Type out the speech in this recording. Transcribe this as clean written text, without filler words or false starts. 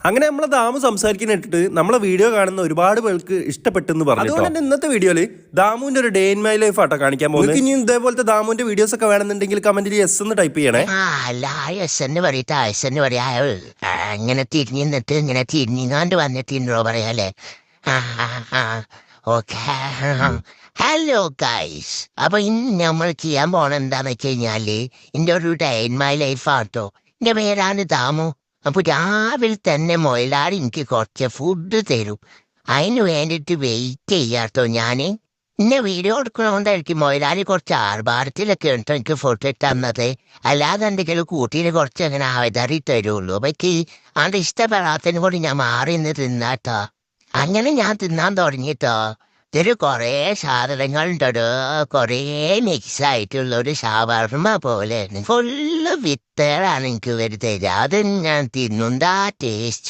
അങ്ങനെ നമ്മളെ ദാമു സംസാരിക്കാനിട്ടിട്ട് നമ്മളെ വീഡിയോ കാണുന്ന ഒരുപാട് പേർക്ക് ഇഷ്ടപ്പെട്ടെന്ന് പറഞ്ഞു. അതുകൊണ്ട് തന്നെ ഇന്നത്തെ വീഡിയോയിൽ ദാമുവിന്റെ ഒരു ഡേ ഇൻ മൈ ലൈഫ് ആട്ടോ കാണിക്കാൻ പോകുന്നത്. ഇനി ഇതേപോലത്തെ ദാമുവിന്റെ വീഡിയോസ് ഒക്കെ വേണമെന്നുണ്ടെങ്കിൽ കമന്റിൽ യെസ് എന്ന് ടൈപ്പ് ചെയ്യണേ. ഇങ്ങനെ തിരിഞ്ഞു നിന്നിട്ട് ഇങ്ങനെ തിരിഞ്ഞാണ്ട് വന്നിട്ടുണ്ടോ പറയാല്ലേ. ഓക്കെ. ഹലോ ഗൈസ്, അപ്പൊ ഇന്ന് നമ്മൾ ചെയ്യാൻ പോണ എന്താന്ന് വെച്ച് കഴിഞ്ഞാല് എന്റെ ഒരു ഡേ ഇൻ മൈ ലൈഫ് ആട്ടോ. എന്റെ പേരാണ് ദാമു. അപ്പൊ രാവിലെ തന്നെ മൊയിലാളി എനിക്ക് കുറച്ച് ഫുഡ് തരും. അതിന് വേണ്ടിയിട്ട് വെയിറ്റ് ചെയ്യാട്ടോ ഞാന്. ഇന്നെ വീഡിയോ എടുക്കണോണ്ടായിരിക്കും മൊയിലാളി കുറച്ച് ആർഭാരത്തിലൊക്കെ കേട്ടോ എനിക്ക് ഫോട്ടോ തന്നത്. അല്ലാതെ എന്തെങ്കിലും കൂട്ടിയിൽ കുറച്ച് അങ്ങനെ അവതറി തരുള്ളൂ. അപ്പൊ എനിക്ക് അത് ഇഷ്ടപ്പെടാത്തതിന് കൂടി ഞാൻ മാറി നിന്ന് തിന്നാട്ടോ. അങ്ങനെ ഞാൻ തിന്നാൻ തുടങ്ങിട്ടോ. ഇതിൽ കുറേ സാധനങ്ങളുണ്ടോ, കുറേ മിക്സായിട്ടുള്ള ഒരു ഷവർമ്മ പോലെ ഫുള്ള് വിത്തലാണ് എനിക്ക് വരുന്നത്. അത് ഞാൻ തിന്നുണ്ടാ ടേസ്റ്റ്